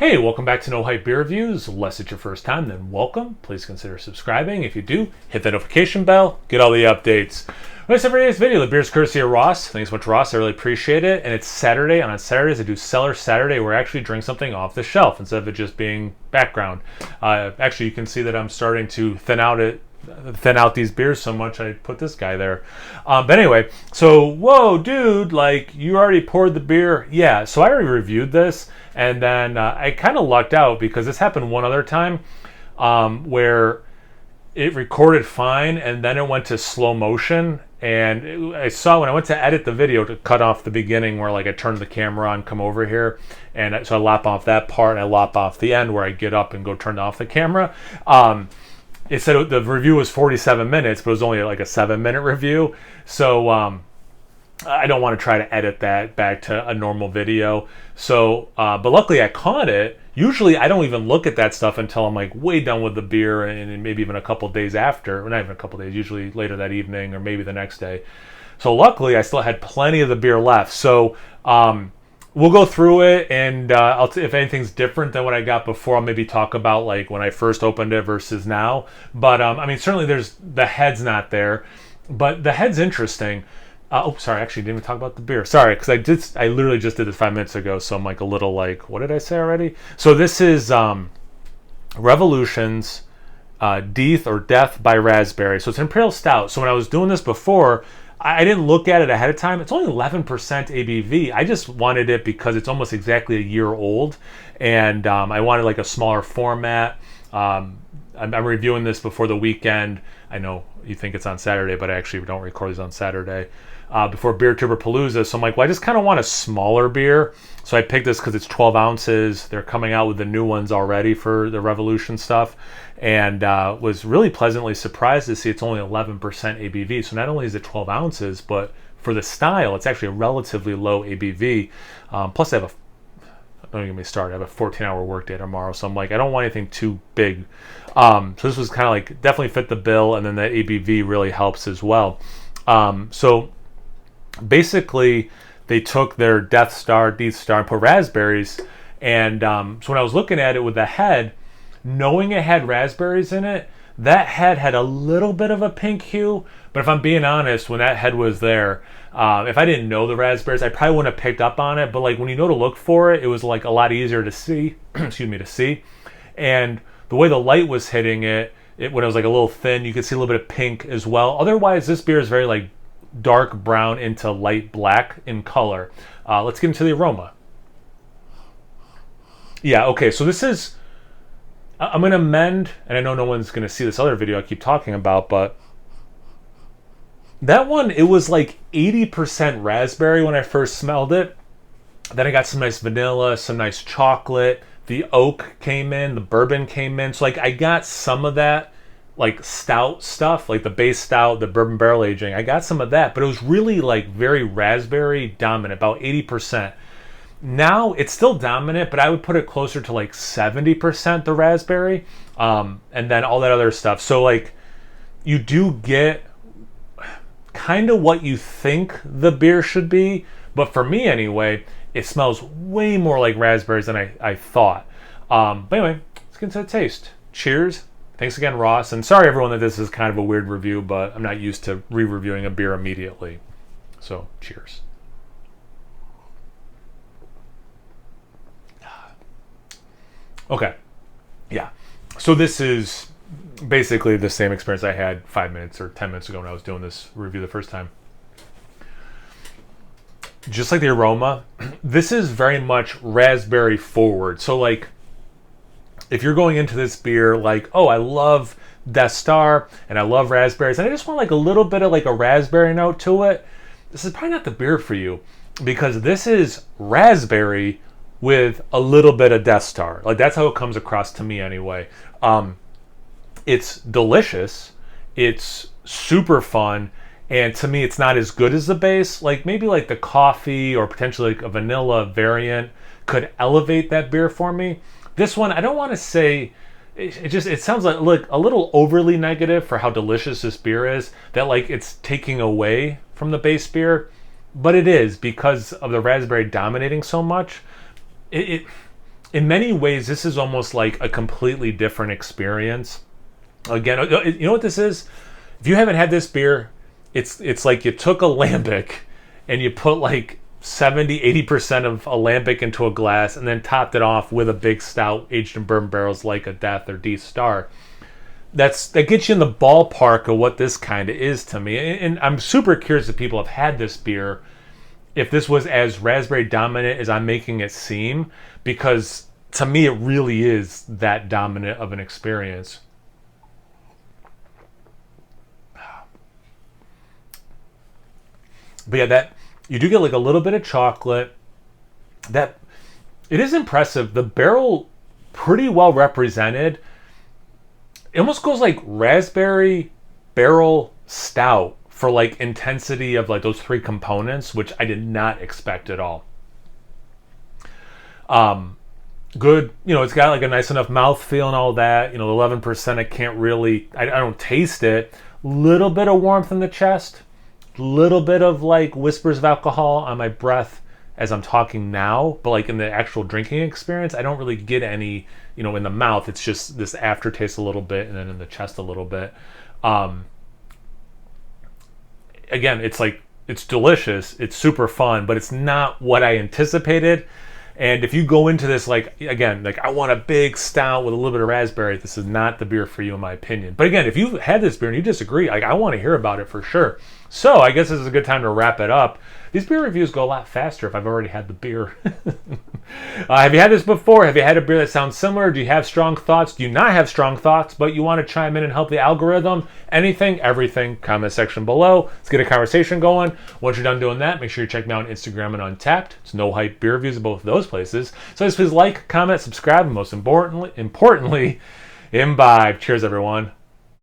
Hey, welcome back to No Hype Beer Reviews. Unless it's your first time, then welcome. Please consider subscribing. If you do, hit that notification bell, get all the updates. That's every day's video. The beer's courtesy of Ross. Thanks so much, Ross. I really appreciate it. And it's Saturday, and on Saturdays I do Cellar Saturday, where I actually drink something off the shelf instead of it just being background. Actually, you can see that I'm starting to thin out these beers so much I put this guy there. But anyway, so whoa, dude, like you already poured the beer. Yeah, so I already reviewed this, and then I kind of lucked out because this happened one other time where it recorded fine and then it went to slow motion. And I saw when I went to edit the video to cut off the beginning where like I turned the camera on, come over here, and so I lop off that part and I lop off the end where I get up and go turn off the camera. It said the review was 47 minutes, but it was only like a 7-minute review. So I don't want to try to edit that back to a normal video. So, but luckily I caught it. Usually I don't even look at that stuff until I'm like way done with the beer and maybe even a couple days after, or not even a couple days, usually later that evening or maybe the next day. So luckily I still had plenty of the beer left. So, we'll go through it, and if anything's different than what I got before, I'll maybe talk about like when I first opened it versus now. But I mean, certainly the head's not there, but the head's interesting. Sorry, actually didn't even talk about the beer. Sorry, because I literally just did this 5 minutes ago, so I'm like a little like, what did I say already? So this is Revolution's Deth by Raspberries. So it's an Imperial Stout. So when I was doing this before, I didn't look at it ahead of time. It's only 11% ABV. I just wanted it because it's almost exactly a year old, and I wanted like a smaller format. I'm reviewing this before the weekend. I know you think it's on Saturday, but I actually don't record these on Saturday. Before Beer Tuber Palooza, so I'm like, well, I just kind of want a smaller beer. So I picked this because it's 12 ounces. They're coming out with the new ones already for the Revolution stuff, and was really pleasantly surprised to see it's only 11% ABV. So not only is it 12 ounces, but for the style, it's actually a relatively low ABV. Plus, don't get me started. I have a 14-hour workday tomorrow, so I'm like, I don't want anything too big. So this was kind of like definitely fit the bill, and then that ABV really helps as well. So basically, they took their Death Star, and put raspberries. And so when I was looking at it with the head, knowing it had raspberries in it, that head had a little bit of a pink hue. But if I'm being honest, when that head was there, if I didn't know the raspberries, I probably wouldn't have picked up on it. But like when you know to look for it, it was like a lot easier to see. Excuse me, to see. And the way the light was hitting it, when it was like a little thin, you could see a little bit of pink as well. Otherwise, this beer is very like dark brown into light black in color. Let's get into the aroma. Yeah, okay, so this is, I'm going to amend, and I know no one's going to see this other video I keep talking about, but that one, it was like 80% raspberry when I first smelled it. Then I got some nice vanilla, some nice chocolate. The oak came in, the bourbon came in. So like I got some of that like stout stuff, like the base stout, the bourbon barrel aging. I got some of that, but it was really like very raspberry dominant, about 80%. Now it's still dominant, but I would put it closer to like 70% the raspberry, and then all that other stuff. So like you do get kind of what you think the beer should be, but for me anyway, it smells way more like raspberries than I thought. But anyway, let's get into the taste. Cheers. Thanks again, Ross. And sorry, everyone, that this is kind of a weird review, but I'm not used to re-reviewing a beer immediately. So, cheers. Okay. Yeah. So this is basically the same experience I had 5 minutes or 10 minutes ago when I was doing this review the first time. Just like the aroma, this is very much raspberry forward. So like, if you're going into this beer like, oh, I love Death Star and I love raspberries and I just want like a little bit of like a raspberry note to it, this is probably not the beer for you, because this is raspberry with a little bit of Death Star. Like that's how it comes across to me anyway. It's delicious. It's super fun. And to me, it's not as good as the base. Like maybe like the coffee or potentially like a vanilla variant could elevate that beer for me. This one, I don't want to say, it sounds like a little overly negative for how delicious this beer is, that like it's taking away from the base beer, but it is because of the raspberry dominating so much. It in many ways, this is almost like a completely different experience. Again, you know what this is? If you haven't had this beer, it's like you took a lambic and you put like 70-80% of alambic into a glass and then topped it off with a big stout aged in bourbon barrels like a Deth or D Star. That gets you in the ballpark of what this kind of is to me. And I'm super curious if people have had this beer, if this was as raspberry dominant as I'm making it seem, because to me it really is that dominant of an experience. But yeah, that you do get like a little bit of chocolate. That it is impressive. The barrel pretty well represented. It almost goes like raspberry barrel stout for like intensity of like those three components, which I did not expect at all. Good, it's got like a nice enough mouthfeel and all that. 11%. I can't really, I don't taste it. Little bit of warmth in the chest. Little bit of like whispers of alcohol on my breath as I'm talking now, but like in the actual drinking experience, I don't really get any, in the mouth. It's just this aftertaste a little bit, and then in the chest a little bit. Again, it's delicious. It's super fun, but it's not what I anticipated. And if you go into this like I want a big stout with a little bit of raspberry, this is not the beer for you in my opinion. But again, if you've had this beer and you disagree, I want to hear about it for sure. So I guess this is a good time to wrap it up. These beer reviews go a lot faster if I've already had the beer. Have you had this before? Have you had a beer that sounds similar? Do you have strong thoughts? Do you not have strong thoughts, but you want to chime in and help the algorithm? Anything, everything, comment section below. Let's get a conversation going. Once you're done doing that, make sure you check me out on Instagram and Untapped. It's No Hype Beer Reviews at both of those places. So please like, comment, subscribe, and most importantly, imbibe. Cheers, everyone.